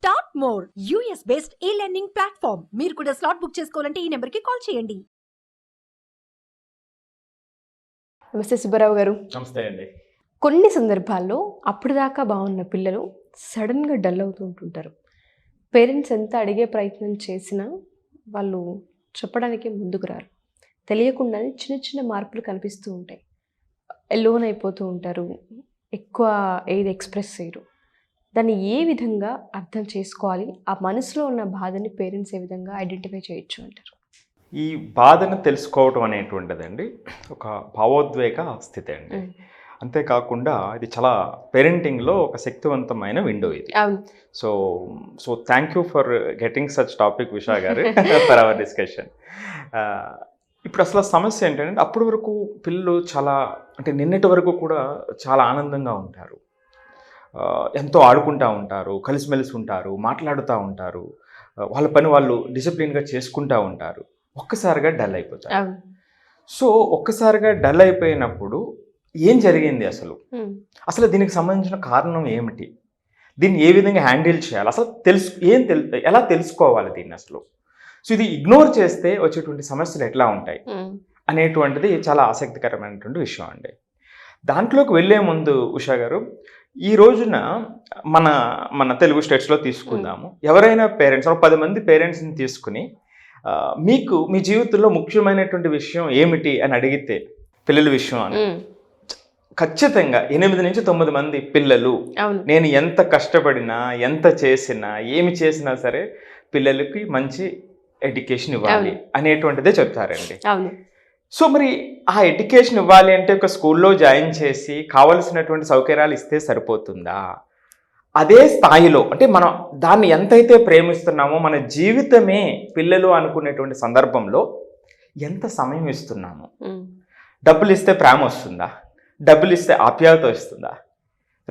Start more US based ఈ learning platform. మీరు కూడా స్లాట్ బుక్ చేసుకోవాలంటే ఈ నెంబర్కి కాల్ చేయండి. నమస్తే సుబ్బారావు గారు. నమస్తే అండి. కొన్ని సందర్భాల్లో అప్పుడు దాకా బాగున్న పిల్లలు సడన్గా డల్ అవుతూ ఉంటుంటారు. పేరెంట్స్ ఎంత అడిగే ప్రయత్నం చేసినా వాళ్ళు చెప్పడానికి ముందుకు రారు. తెలియకుండానే చిన్న చిన్న మార్పులు కనిపిస్తూ ఉంటాయి. ఎలోన్ అయిపోతూ ఉంటారు, ఎక్కువ ఏది ఎక్స్ప్రెస్ చేయరు. దాన్ని ఏ విధంగా అర్థం చేసుకోవాలి? ఆ మనసులో ఉన్న బాధని పేరెంట్స్ ఏ విధంగా ఐడెంటిఫై చేయొచ్చు అంటారు? ఈ బాధను తెలుసుకోవటం అనేటువంటిదండి ఒక భావోద్వేగ స్థితి అండి. అంతేకాకుండా ఇది చాలా పేరెంటింగ్లో ఒక శక్తివంతమైన విండో ఇది. So thank you for getting such topic Usha గారు ఫర్ అవర్ డిస్కషన్. ఇప్పుడు అసలు సమస్య ఏంటంటే అప్పటి వరకు పిల్లలు చాలా అంటే నిన్నటి వరకు కూడా చాలా ఆనందంగా ఉంటారు, ఎంతో ఆడుకుంటూ ఉంటారు, కలిసిమెలిసి ఉంటారు, మాట్లాడుతూ ఉంటారు, వాళ్ళ పని వాళ్ళు డిసిప్లిన్గా చేసుకుంటూ ఉంటారు. ఒక్కసారిగా డల్ అయిపోతారు. సో ఒక్కసారిగా డల్ అయిపోయినప్పుడు ఏం జరిగింది అసలు దీనికి సంబంధించిన కారణం ఏమిటి, దీన్ని ఏ విధంగా హ్యాండిల్ చేయాలి, అసలు ఎలా తెలుసుకోవాలి దీన్ని అసలు. సో ఇది ఇగ్నోర్ చేస్తే వచ్చేటువంటి సమస్యలు ఎట్లా ఉంటాయి అనేటువంటిది చాలా ఆసక్తికరమైనటువంటి విషయం అండి. దాంట్లోకి వెళ్ళే ముందు ఉషా గారు, ఈ రోజున మన తెలుగు స్టేట్స్లో తీసుకుందాము. ఎవరైనా పేరెంట్స్ 10 మంది పేరెంట్స్ని తీసుకుని మీకు మీ జీవితంలో ముఖ్యమైనటువంటి విషయం ఏమిటి అని అడిగితే పిల్లల విషయం అని ఖచ్చితంగా 8 నుంచి 9 మంది పిల్లలు నేను ఎంత కష్టపడినా ఎంత చేసినా ఏమి చేసినా సరే పిల్లలకి మంచి ఎడ్యుకేషన్ ఇవ్వాలి అనేటువంటిదే చెప్తారండి. సో మరి ఆ ఎడ్యుకేషన్ ఇవ్వాలి అంటే ఒక స్కూల్లో జాయిన్ చేసి కావలసినటువంటి సౌకర్యాలు ఇస్తే సరిపోతుందా? అదే స్థాయిలో అంటే మనం దాన్ని ఎంతైతే ప్రేమిస్తున్నామో మన జీవితమే పిల్లలు అనుకునేటువంటి సందర్భంలో ఎంత సమయం ఇస్తున్నాము? డబ్బులు ఇస్తే ప్రేమ వస్తుందా? డబ్బులు ఇస్తే ఆప్యాయత వస్తుందా?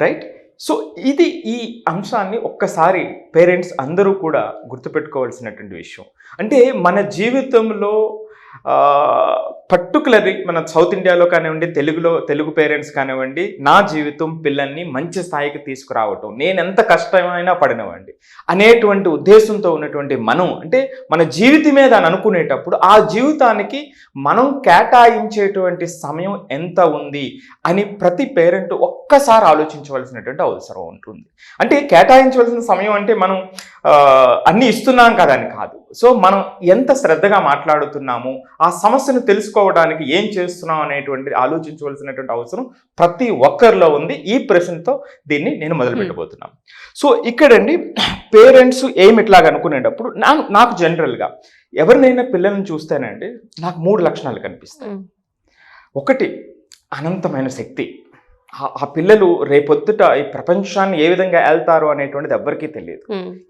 రైట్. సో ఈ అంశాన్ని ఒక్కసారి పేరెంట్స్ అందరూ కూడా గుర్తుపెట్టుకోవాల్సినటువంటి విషయం. అంటే మన జీవితంలో పర్టికులర్లీ మన సౌత్ ఇండియాలో కానివ్వండి, తెలుగు పేరెంట్స్ కానివ్వండి, నా జీవితం పిల్లల్ని మంచి స్థాయికి తీసుకురావటం, నేను ఎంత కష్టమైనా పడినవ్వండి అనేటువంటి ఉద్దేశంతో ఉన్నటువంటి మనం అంటే మన జీవితమే దాన్ని అనుకునేటప్పుడు ఆ జీవితానికి మనం కేటాయించేటువంటి సమయం ఎంత ఉంది అని ప్రతి పేరెంట్ ఒక్కసారి ఆలోచించవలసినటువంటి అవసరం ఉంటుంది. అంటే కేటాయించవలసిన సమయం అంటే మనం అన్నీ ఇస్తున్నాం కదా అని కాదు. సో మనం ఎంత శ్రద్ధగా మాట్లాడుతున్నాము, ఆ సమస్యను తెలుసుకోవడానికి ఏం చేస్తున్నాం అనేటువంటి ఆలోచించవలసినటువంటి అవసరం ప్రతి ఒక్కరిలో ఉంది. ఈ ప్రశ్నతో దీన్ని నేను మొదలు పెట్టబోతున్నాను. సో ఇక్కడండి పేరెంట్స్ ఇట్లాగా అనుకునేటప్పుడు నాకు జనరల్గా ఎవరినైనా పిల్లల్ని చూస్తేనండి నాకు 3 లక్షణాలు కనిపిస్తాయి. ఒకటి, అనంతమైన శక్తి. ఆ పిల్లలు రేపొద్దుట ఈ ప్రపంచాన్ని ఏ విధంగా వెళ్తారు అనేటువంటిది ఎవరికీ తెలియదు,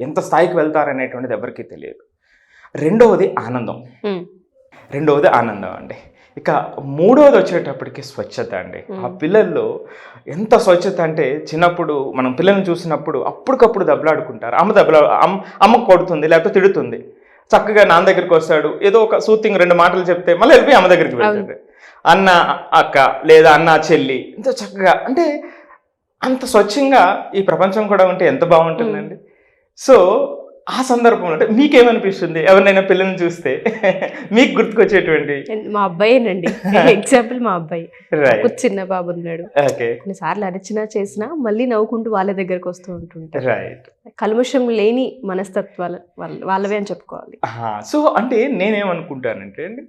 ఎంత స్థాయికి వెళ్తారు అనేటువంటిది ఎవరికీ తెలియదు. రెండవది ఆనందం అండి. ఇక మూడవది వచ్చేటప్పటికి స్వచ్ఛత అండి. ఆ పిల్లల్లో ఎంత స్వచ్ఛత అంటే చిన్నప్పుడు మనం పిల్లల్ని చూసినప్పుడు అప్పటికప్పుడు దెబ్బలాడుకుంటారు. అమ్మ కొడుతుంది లేకపోతే తిడుతుంది, చక్కగా నాన్న దగ్గరికి వస్తాడు, ఏదో ఒక సూతింగ్ 2 మాటలు చెప్తే మళ్ళీ వెళ్ళిపోయి అమ్మ దగ్గరికి వెళ్తాడు. అన్న అక్క లేదా అన్న చెల్లి ఎంత చక్కగా అంటే అంత స్వచ్ఛంగా ఈ ప్రపంచం కూడా ఉంటే ఎంత బాగుంటుందండి. సో ఆ సందర్భంలో అంటే మీకేమనిపిస్తుంది ఎవరినైనా పిల్లల్ని చూస్తే మీకు గుర్తుకొచ్చేటువంటి? మా అబ్బాయేనండి ఎగ్జాంపుల్. మా అబ్బాయి చిన్న బాబు ఉన్నాడు. కొన్నిసార్లు అరిచినా చేసినా మళ్ళీ నవ్వుకుంటూ వాళ్ళ దగ్గరకు వస్తూ ఉంటుంటారు. కల్మషం లేని మనస్తత్వాలు వాళ్ళవే అని చెప్పుకోవాలి. సో అంటే నేనేమనుకుంటానంటే అండి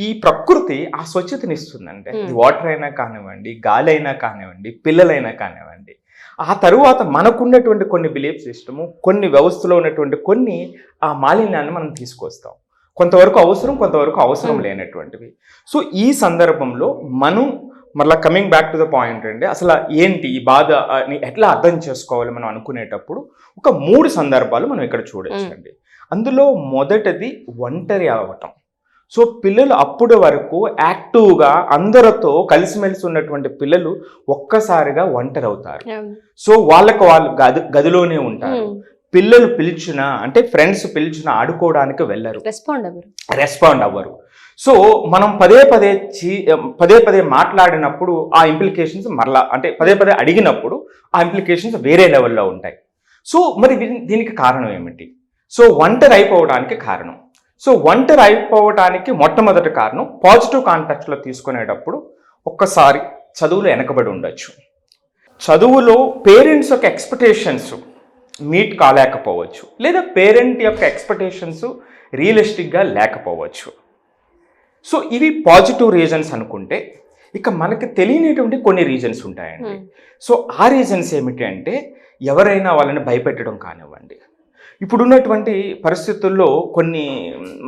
ఈ ప్రకృతి ఆ స్వచ్ఛతని ఇస్తుందంటే వాటర్ అయినా కానివ్వండి, గాలి అయినా కానివ్వండి, పిల్లలైనా కానివ్వండి. ఆ తరువాత మనకున్నటువంటి కొన్ని బిలీఫ్ సిస్టము, కొన్ని వ్యవస్థలో ఉన్నటువంటి కొన్ని ఆ మాలిన్యాన్ని మనం తీసుకొస్తాం. కొంతవరకు అవసరం, కొంతవరకు అవసరం లేనటువంటివి. సో ఈ సందర్భంలో మనం మళ్ళీ coming back to the point అండి, అసలు ఏంటి ఈ బాధని ఎట్లా అర్థం చేసుకోవాలి మనం అనుకునేటప్పుడు ఒక 3 సందర్భాలు మనం ఇక్కడ చూడొచ్చండి. అందులో మొదటిది ఒంటరి అవ్వటం. సో పిల్లలు అప్పటి వరకు యాక్టివ్గా అందరితో కలిసిమెలిసి ఉన్నటువంటి పిల్లలు ఒక్కసారిగా ఒంటరి అవుతారు. సో వాళ్ళు గదిలోనే ఉంటారు. పిల్లలు పిలిచినా అంటే ఫ్రెండ్స్ పిలిచినా ఆడుకోవడానికి వెళ్ళరు, రెస్పాండ్ అవ్వరు. సో మనం పదే పదే మాట్లాడినప్పుడు ఆ ఇంప్లికేషన్స్ మరలా అంటే పదే అడిగినప్పుడు ఆ ఇంప్లికేషన్స్ వేరే లెవెల్లో ఉంటాయి. సో మరి దీనికి కారణం ఏమిటి? సో ఒంటరి అయిపోవడానికి కారణం. సో ఒంటరి అయిపోవడానికి మొట్టమొదటి కారణం పాజిటివ్ కాంటాక్ట్లో తీసుకునేటప్పుడు ఒక్కసారి చదువులో వెనకబడి ఉండొచ్చు. చదువులో పేరెంట్స్ యొక్క ఎక్స్పెక్టేషన్స్ మీట్ కాలేకపోవచ్చు, లేదా పేరెంట్ యొక్క ఎక్స్పెక్టేషన్స్ రియలిస్టిక్గా లేకపోవచ్చు. సో ఇవి పాజిటివ్ రీజన్స్ అనుకుంటే, ఇక మనకి తెలియనటువంటి కొన్ని రీజన్స్ ఉంటాయండి. సో ఆ రీజన్స్ ఏమిటి అంటే, ఎవరైనా వాళ్ళని భయపెట్టడం కానివ్వండి, ఇప్పుడున్నటువంటి పరిస్థితుల్లో కొన్ని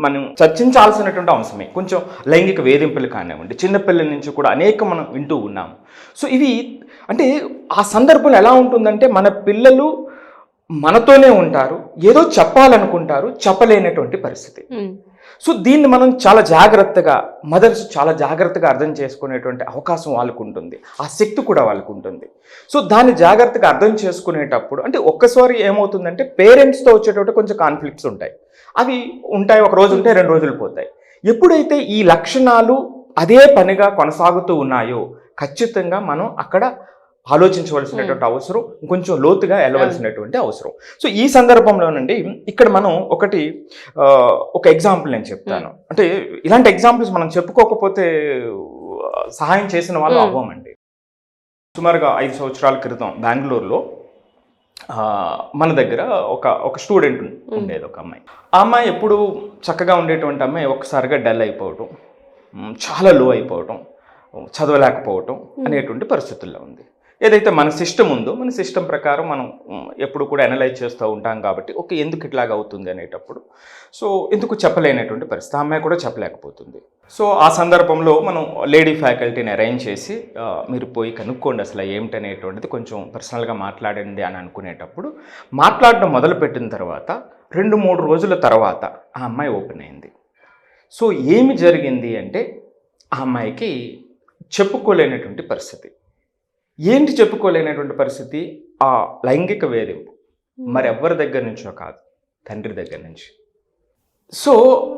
మనం చర్చించాల్సినటువంటి అంశమే కొంచెం లైంగిక వేధింపులు కానివ్వండి, చిన్నపిల్లల నుంచి కూడా అనేక మనం వింటూ ఉన్నాము. సో ఇవి అంటే ఆ సందర్భంలో ఎలా ఉంటుందంటే, మన పిల్లలు మనతోనే ఉంటారు, ఏదో చెప్పాలనుకుంటారు, చెప్పలేనటువంటి పరిస్థితి. సో దీన్ని మనం చాలా జాగ్రత్తగా, మదర్స్ చాలా జాగ్రత్తగా అర్థం చేసుకునేటువంటి అవకాశం వాళ్ళకు ఉంటుంది, ఆ శక్తి కూడా వాళ్ళకు ఉంటుంది. సో దాన్ని జాగ్రత్తగా అర్థం చేసుకునేటప్పుడు అంటే ఒక్కసారి ఏమవుతుందంటే, పేరెంట్స్తో వచ్చేటప్పుడు కొంచెం కాన్ఫ్లిక్ట్స్ ఉంటాయి, అవి ఉంటాయి, ఒక రోజు ఉంటాయి, 2 రోజులు పోతాయి. ఎప్పుడైతే ఈ లక్షణాలు అదే పనిగా కొనసాగుతూ ఉన్నాయో ఖచ్చితంగా మనం అక్కడ ఆలోచించవలసినటువంటి అవసరం, కొంచెం లోతుగా వెళ్ళవలసినటువంటి అవసరం. సో ఈ సందర్భంలోనండి ఇక్కడ మనం ఒక ఎగ్జాంపుల్ నేను చెప్తాను. అంటే ఇలాంటి ఎగ్జాంపుల్స్ మనం చెప్పుకోకపోతే సహాయం చేసిన వాళ్ళు అవ్వమండి. సుమారుగా 5 సంవత్సరాల క్రితం బెంగళూరులో మన దగ్గర ఒక స్టూడెంట్ ఉండేది, ఒక అమ్మాయి. ఆ అమ్మాయి ఎప్పుడు చక్కగా ఉండేటువంటి అమ్మాయి ఒక్కసారిగా డల్ అయిపోవటం, చాలా లో అయిపోవటం, చదవలేకపోవటం అనేటువంటి పరిస్థితుల్లో ఉంది. ఏదైతే మన సిస్టమ్ ఉందో, మన సిస్టమ్ ప్రకారం మనం ఎప్పుడు కూడా అనలైజ్ చేస్తూ ఉంటాం కాబట్టి, ఓకే ఎందుకు ఇట్లాగ అవుతుంది అనేటప్పుడు, సో ఎందుకు చెప్పలేనటువంటి పరిస్థితి, అమ్మాయి కూడా చెప్పలేకపోతుంది. సో ఆ సందర్భంలో మనం లేడీ ఫ్యాకల్టీని అరేంజ్ చేసి మీరు పోయి కనుక్కోండి అసలు ఏమిటనేటువంటిది, కొంచెం పర్సనల్గా మాట్లాడండి అని అనుకునేటప్పుడు, మాట్లాడడం మొదలుపెట్టిన తర్వాత 2-3 రోజుల తర్వాత ఆ అమ్మాయి ఓపెన్ అయింది. సో ఏమి జరిగింది అంటే, ఆ అమ్మాయికి చెప్పుకోలేనటువంటి పరిస్థితి. ఏంటి చెప్పుకోలేనటువంటి పరిస్థితి? ఆ లైంగిక వేధింపు మరెవ్వరి దగ్గర నుంచో కాదు, తండ్రి దగ్గర నుంచి. సో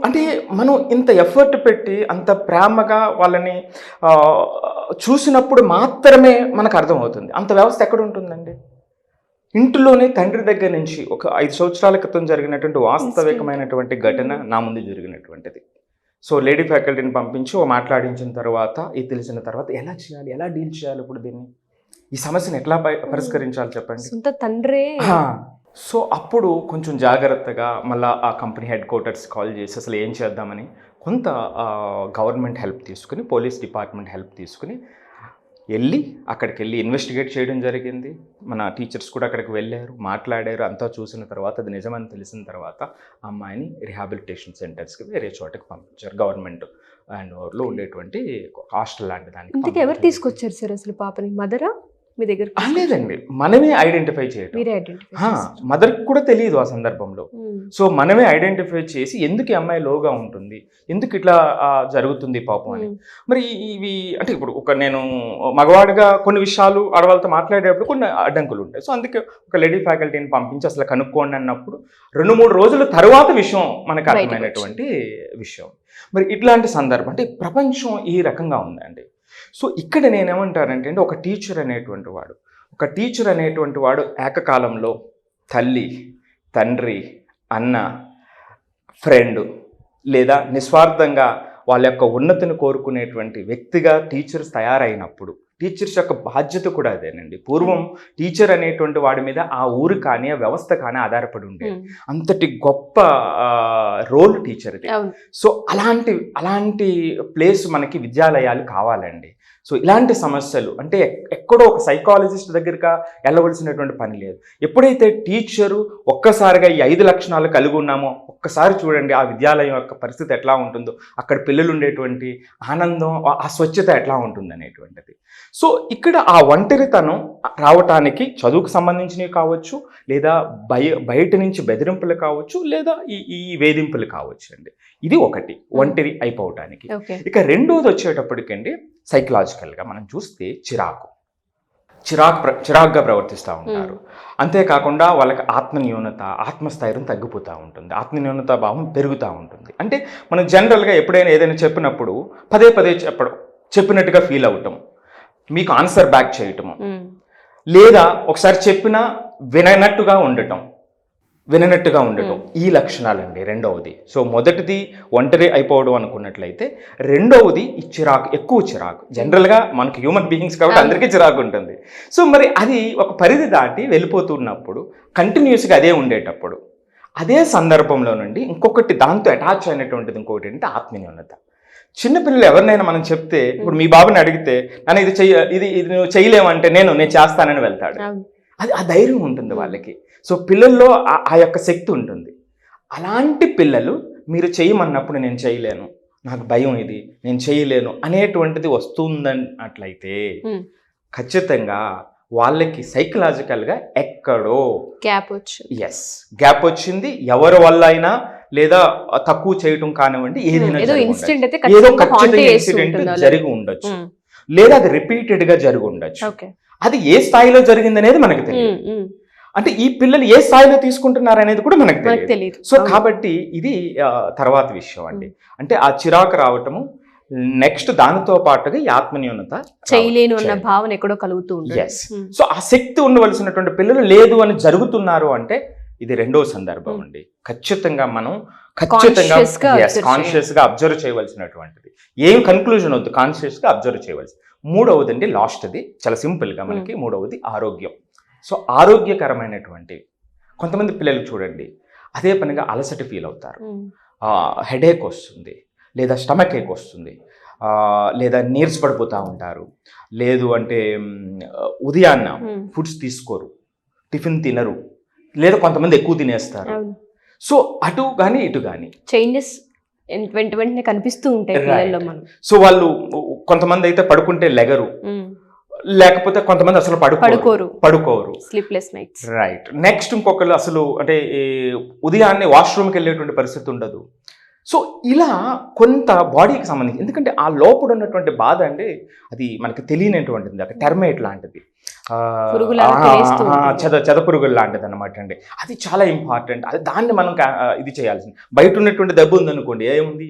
అంటే మనం ఇంత ఎఫర్ట్ పెట్టి అంత ప్రేమగా వాళ్ళని చూసినప్పుడు మాత్రమే మనకు అర్థమవుతుంది. అంత వ్యవస్థ ఎక్కడ ఉంటుందండి? ఇంటిలోనే తండ్రి దగ్గర నుంచి. ఒక 5 సంవత్సరాల క్రితం జరిగినటువంటి వాస్తవికమైనటువంటి ఘటన నా ముందు జరిగినటువంటిది. సో లేడీ ఫ్యాకల్టీని పంపించి మాట్లాడించిన తర్వాత, ఇది తెలిసిన తర్వాత ఎలా చేయాలి, ఎలా డీల్ చేయాలి, ఇప్పుడు దీన్ని, ఈ సమస్యను ఎట్లా పరిష్కరించాలి చెప్పండి. సొంత తండ్రే. సో అప్పుడు కొంచెం జాగ్రత్తగా మళ్ళీ ఆ కంపెనీ హెడ్ క్వార్టర్స్ కాల్ చేసి అసలు ఏం చేద్దామని కొంత గవర్నమెంట్ హెల్ప్ తీసుకుని, పోలీస్ డిపార్ట్మెంట్ హెల్ప్ తీసుకుని అక్కడికి వెళ్ళి ఇన్వెస్టిగేట్ చేయడం జరిగింది. మన టీచర్స్ కూడా అక్కడికి వెళ్ళారు, మాట్లాడారు. అంతా చూసిన తర్వాత అది నిజమని తెలిసిన తర్వాత అమ్మాయిని రిహాబిలిటేషన్ సెంటర్స్కి వేరే చోటకి పంపించారు. గవర్నమెంట్ అండ్ ఓవర్లో ఉండేటువంటి హాస్టల్ లాంటి దానికి. ఇంతకీ ఎవరు తీసుకొచ్చారు సార్ అసలు పాపని? మదరా మీ దగ్గర? లేదండి, మనమే ఐడెంటిఫై చేయడం. మదర్కి కూడా తెలియదు ఆ సందర్భంలో. సో మనమే ఐడెంటిఫై చేసి ఎందుకు ఈ అమ్మాయి లోగా ఉంటుంది, ఎందుకు ఇట్లా జరుగుతుంది పాపం అని. మరి ఇవి అంటే ఇప్పుడు నేను మగవాడిగా కొన్ని విషయాలు ఆడవాళ్ళతో మాట్లాడేటప్పుడు కొన్ని అడ్డంకులు ఉంటాయి. సో అందుకే ఒక లేడీ ఫ్యాకల్టీని పంపించి అసలు కనుక్కోండి అన్నప్పుడు 2-3 రోజుల తర్వాత విషయం మనకు అర్థమైనటువంటి విషయం. మరి ఇట్లాంటి సందర్భం అంటే ప్రపంచం ఈ రకంగా ఉందండి. సో ఇక్కడ నేనేమంటానంటే, ఒక టీచర్ అనేటువంటి వాడు ఏకకాలంలో తల్లి, తండ్రి, అన్న, ఫ్రెండ్, లేదా నిస్వార్థంగా వాళ్ళ యొక్క ఉన్నతిని కోరుకునేటువంటి వ్యక్తిగా టీచర్స్ తయారైనప్పుడు, టీచర్స్ యొక్క బాధ్యత కూడా అదేనండి. పూర్వం టీచర్ అనేటువంటి వాడి మీద ఆ ఊరు కానీ, ఆ వ్యవస్థ కానీ ఆధారపడి ఉండేది. అంతటి గొప్ప రోల్ టీచర్ది. సో అలాంటి ప్లేస్ మనకి విద్యాలయాలు కావాలండి. సో ఇలాంటి సమస్యలు అంటే ఎక్కడో ఒక సైకాలజిస్ట్ దగ్గరగా వెళ్ళవలసినటువంటి పని లేదు. ఎప్పుడైతే టీచరు ఒక్కసారిగా ఈ 5 లక్షణాలు కలిగి ఉన్నామో, ఒక్కసారి చూడండి ఆ విద్యాలయం యొక్క పరిస్థితి ఎట్లా ఉంటుందో, అక్కడ పిల్లలు ఉండేటువంటి ఆనందం, ఆ స్వచ్ఛత ఎట్లా ఉంటుంది అనేటువంటిది. సో ఇక్కడ ఆ ఒంటరితనం రావటానికి చదువుకు సంబంధించినవి కావచ్చు, లేదా బయట నుంచి బెదిరింపులు కావచ్చు, లేదా ఈ వేధింపులు కావచ్చు అండి. ఇది ఒకటి ఒంటరి అయిపోవటానికి. ఇక రెండోది వచ్చేటప్పటికండి, సైకలాజికల్గా మనం చూస్తే చిరాకుగా ప్రవర్తిస్తూ ఉంటారు. అంతేకాకుండా వాళ్ళకి ఆత్మన్యూనత, ఆత్మస్థైర్యం తగ్గిపోతూ ఉంటుంది, ఆత్మన్యూనత భావం పెరుగుతూ ఉంటుంది. అంటే మనం జనరల్గా ఎప్పుడైనా ఏదైనా చెప్పినప్పుడు పదే చెప్పినట్టుగా ఫీల్ అవటం, మీకు ఆన్సర్ బ్యాక్ చేయటము, లేదా ఒకసారి చెప్పినా విననట్టుగా ఉండటం ఈ లక్షణాలండి రెండవది. సో మొదటిది ఒంటరి అయిపోవడం అనుకున్నట్లయితే, రెండవది ఈ ఎక్కువ చిరాకు. జనరల్గా మనకి హ్యూమన్ బీయింగ్స్ కాబట్టి అందరికీ చిరాకు ఉంటుంది. సో మరి అది ఒక పరిధి దాటి వెళ్ళిపోతున్నప్పుడు, కంటిన్యూస్గా అదే ఉండేటప్పుడు, అదే సందర్భంలో నుండి ఇంకొకటి దాంతో అటాచ్ అయినటువంటిది ఇంకొకటి అంటే ఆత్మీయత. చిన్నపిల్లలు ఎవరినైనా మనం చెప్తే, ఇప్పుడు మీ బాబుని అడిగితే నన్ను ఇది నువ్వు చేయలేమంటే నేను చేస్తానని వెళ్తాడు. అది ఆ ధైర్యం ఉంటుంది వాళ్ళకి. సో పిల్లల్లో ఆ యొక్క శక్తి ఉంటుంది. అలాంటి పిల్లలు మీరు చేయమన్నప్పుడు నేను చేయలేను, నాకు భయం, ఇది నేను చేయలేను అనేటువంటిది వస్తుందన్నట్లయితే ఖచ్చితంగా వాళ్ళకి సైకలాజికల్గా ఎక్కడో గ్యాప్ వచ్చింది. ఎవరి వల్ల అయినా, లేదా తక్కువ చేయటం కానివ్వండి, ఏదైనా ఏదో ఖచ్చితంగా ఇన్సిడెంట్ జరిగి ఉండొచ్చు, లేదా అది రిపీటెడ్గా జరిగి ఉండొచ్చు. అది ఏ స్థాయిలో జరిగింది అనేది మనకు తెలియదు. అంటే ఈ పిల్లలు ఏ స్థాయిలో తీసుకుంటున్నారు అనేది కూడా మనకు తెలియదు. సో కాబట్టి ఇది తర్వాత విషయం అండి. అంటే ఆ చిరాకు రావటము, నెక్స్ట్ దానితో పాటుగా ఈ ఆత్మన్యూనత, చేయలేను అన్న భావన ఎక్కడో కలుగుతూ ఉంటుంది. సో ఆ శక్తి ఉండవలసినటువంటి పిల్లలు లేదు అని జరుగుతున్నారు అంటే ఇది రెండో సందర్భం అండి. ఖచ్చితంగా మనం కాన్షియస్ గా అబ్జర్వ్ చేయవలసినటువంటిది. ఏం కన్క్లూజన్ వద్దు, కాన్షియస్ గా అబ్జర్వ్ చేయవలసి. మూడవది అండి, లాస్ట్ది చాలా సింపుల్ గా మనకి, మూడవది ఆరోగ్యం. సో ఆరోగ్యకరమైనటువంటి కొంతమంది పిల్లలు చూడండి, అదే పనిగా అలసట ఫీల్ అవుతారు, హెడేక్ వస్తుంది, లేదా స్టమక్ ఏక్ వస్తుంది, లేదా నీరసపడిపోతూ ఉంటారు, లేదు అంటే ఉదయాన్న ఫుడ్స్ తీసుకోరు, టిఫిన్ తినరు, లేదా కొంతమంది ఎక్కువ తినేస్తారు. సో అటు కానీ ఇటు కానీ చేంజెస్ వెంటనే కనిపిస్తూ ఉంటాయి పిల్లల్లో. మనం సో వాళ్ళు కొంతమంది అయితే పడుకుంటే లెగరు, లేకపోతే కొంతమంది అసలు పడుకోరు, స్లీప్లెస్ నైట్స్. రైట్. నెక్స్ట్ ఇంకొకరు అసలు అంటే ఉదయాన్నే వాష్రూమ్కి వెళ్ళేటువంటి పరిస్థితి ఉండదు. సో ఇలా కొంత బాడీకి సంబంధించి, ఎందుకంటే ఆ లోపల ఉన్నటువంటి బాధ అండి, అది మనకి తెలియనటువంటిది, అది టెర్మైట్ లాంటిది, చెదపురుగులు లాంటిది అనమాట అండి. అది చాలా ఇంపార్టెంట్. అది దాన్ని మనం ఇది చేయాల్సింది. బయట ఉన్నటువంటి దెబ్బ ఉందనుకోండి, ఏముంది,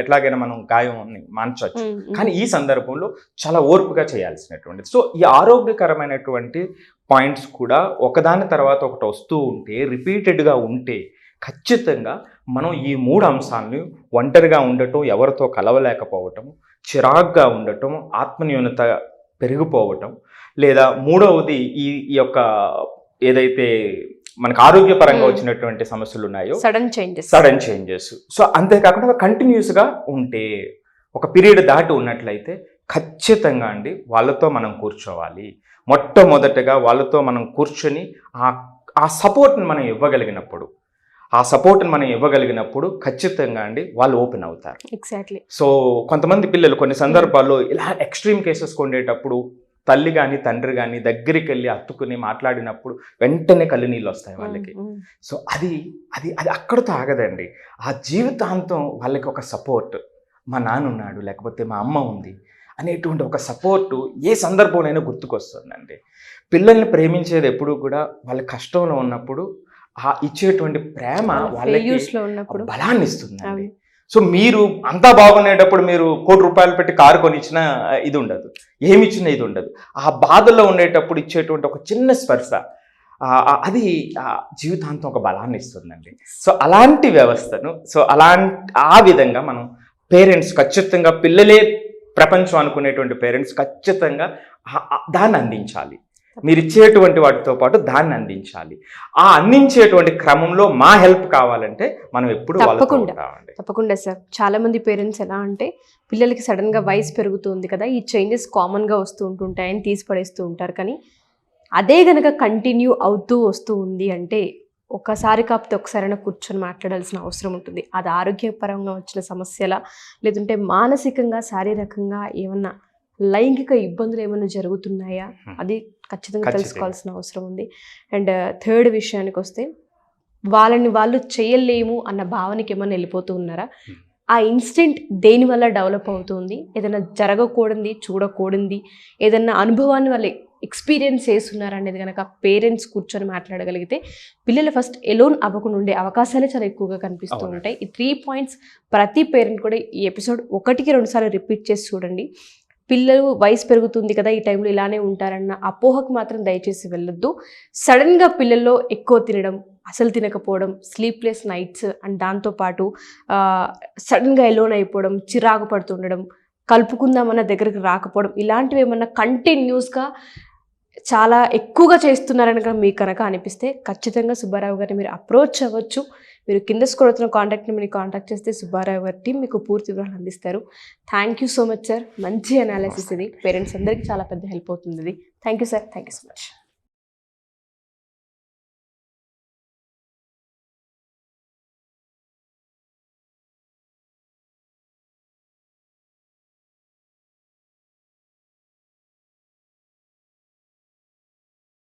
ఎట్లాగైనా మనం గాయం మాన్చవచ్చు. కానీ ఈ సందర్భంలో చాలా ఓర్పుగా చేయాల్సినటువంటిది. సో ఈ ఆరోగ్యకరమైనటువంటి పాయింట్స్ కూడా ఒకదాని తర్వాత ఒకటి వస్తూ ఉంటే, రిపీటెడ్గా ఉంటే, ఖచ్చితంగా మనం ఈ 3 అంశాలని, ఒంటరిగా ఉండటం, ఎవరితో కలవలేకపోవటం, చిరాగ్గా ఉండటం, ఆత్మన్యూనత పెరిగిపోవటం, లేదా మూడవది ఈ యొక్క ఏదైతే మనకు ఆరోగ్యపరంగా వచ్చినటువంటి సమస్యలు ఉన్నాయో, సడన్ చేంజెస్. సో అంతేకాకుండా కంటిన్యూస్గా ఉంటే, ఒక పీరియడ్ దాటి ఉన్నట్లయితే ఖచ్చితంగా అండి వాళ్ళతో మనం కూర్చోవాలి. మొట్టమొదటగా వాళ్ళతో మనం కూర్చొని ఆ సపోర్ట్ని మనం ఇవ్వగలిగినప్పుడు ఖచ్చితంగా అండి వాళ్ళు ఓపెన్ అవుతారు. ఎగ్జాక్ట్లీ. సో కొంతమంది పిల్లలు కొన్ని సందర్భాల్లో ఇలా ఎక్స్ట్రీమ్ కేసెస్ ఉండేటప్పుడు తల్లి కానీ తండ్రి కానీ దగ్గరికి వెళ్ళి హత్తుకుని మాట్లాడినప్పుడు వెంటనే కళ్ళు నీళ్ళు వస్తాయి వాళ్ళకి. సో అది అది అది అక్కడితో ఆగదండి. ఆ జీవితాంతం వాళ్ళకి ఒక సపోర్ట్, మా నాన్న ఉన్నాడు, లేకపోతే మా అమ్మ ఉంది అనేటువంటి ఒక సపోర్టు ఏ సందర్భంలోనైనా గుర్తుకొస్తుందండి. పిల్లల్ని ప్రేమించేది ఎప్పుడు కూడా వాళ్ళ కష్టంలో ఉన్నప్పుడు ఆ ఇచ్చేటువంటి ప్రేమ వాళ్ళకి బలాన్ని ఇస్తుందండి. సో మీరు అంతా బాగునేటప్పుడు మీరు ₹1,00,00,000 పెట్టి కారు కొనిచ్చిన ఇది ఉండదు, ఏమిచ్చినా ఇది ఉండదు. ఆ బాధలో ఉండేటప్పుడు ఇచ్చేటువంటి ఒక చిన్న స్పర్శ, అది జీవితాంతం ఒక బలాన్ని ఇస్తుందండి. సో అలాంటి వ్యవస్థను, సో ఆ విధంగా మనం పేరెంట్స్ ఖచ్చితంగా, పిల్లలే ప్రపంచం అనుకునేటువంటి పేరెంట్స్ ఖచ్చితంగా దాన్ని అందించాలి. మీరు ఇచ్చేటువంటి వాటితో పాటు దాన్ని అందించాలి. ఆ అందించేటువంటి క్రమంలో మా హెల్ప్ కావాలంటే మనం ఎప్పుడు తప్పకుండా సార్. చాలా మంది పేరెంట్స్ ఎలా అంటే, పిల్లలకి సడన్గా వయసు పెరుగుతుంది కదా, ఈ చేంజెస్ కామన్గా వస్తూ ఉంటుంటాయని తీసి పడేస్తూ ఉంటారు. కానీ అదే గనక కంటిన్యూ అవుతూ వస్తూ ఉంది అంటే, ఒకసారి కాకపోతే ఒకసారైనా కూర్చొని మాట్లాడాల్సిన అవసరం ఉంటుంది. అది ఆరోగ్యపరంగా వచ్చిన సమస్యల, లేదంటే మానసికంగా, శారీరకంగా ఏమన్నా లైంగిక ఇబ్బందులు ఏమైనా జరుగుతున్నాయా, అది ఖచ్చితంగా తెలుసుకోవాల్సిన అవసరం ఉంది. అండ్ థర్డ్ విషయానికి వస్తే, వాళ్ళని వాళ్ళు చేయలేము అన్న భావనకి ఏమైనా వెళ్ళిపోతూ ఉన్నారా, ఆ ఇన్స్టెంట్ దేనివల్ల డెవలప్ అవుతుంది, ఏదైనా జరగకూడదు, చూడకూడదు, ఏదైనా అనుభవాన్ని వాళ్ళు ఎక్స్పీరియన్స్ చేస్తున్నారు అనేది కనుక పేరెంట్స్ కూర్చొని మాట్లాడగలిగితే, పిల్లలు ఫస్ట్ ఎలోన్ అవ్వకుండా ఉండే అవకాశాలే చాలా ఎక్కువగా కనిపిస్తూ ఉంటాయి. ఈ 3 పాయింట్స్ ప్రతి పేరెంట్ కూడా ఈ ఎపిసోడ్ 1కి 2 సార్లు రిపీట్ చేసి చూడండి. పిల్లలు వయసు పెరుగుతుంది కదా, ఈ టైంలో ఇలానే ఉంటారన్న అపోహకు మాత్రం దయచేసి వెళ్ళొద్దు. సడన్గా పిల్లల్లో ఎక్కువ తినడం, అసలు తినకపోవడం, స్లీప్లెస్ నైట్స్ అండ్ దాంతోపాటు సడన్గా ఎలోన్ అయిపోవడం, చిరాకు పడుతుండడం, కలుపుకుందామన్న దగ్గరికి రాకపోవడం, ఇలాంటివి ఏమన్నా కంటిన్యూస్గా చాలా ఎక్కువగా చేస్తున్నారని కనుక మీకు కనుక అనిపిస్తే ఖచ్చితంగా సుబ్బారావు గారిని మీరు అప్రోచ్ అవ్వచ్చు. మీరు కింద స్క్రోల్ అవుతున్న కాంటాక్ట్ని మీరు కాంటాక్ట్ చేస్తే సుబ్బారావు గారి టీం మీకు పూర్తి వివరాలు అందిస్తారు. Thank you so much sir. మంచి అనాలిసిస్ ఇది, పేరెంట్స్ అందరికీ చాలా పెద్ద హెల్ప్ అవుతుంది ఇది. Thank you sir, thank you so much.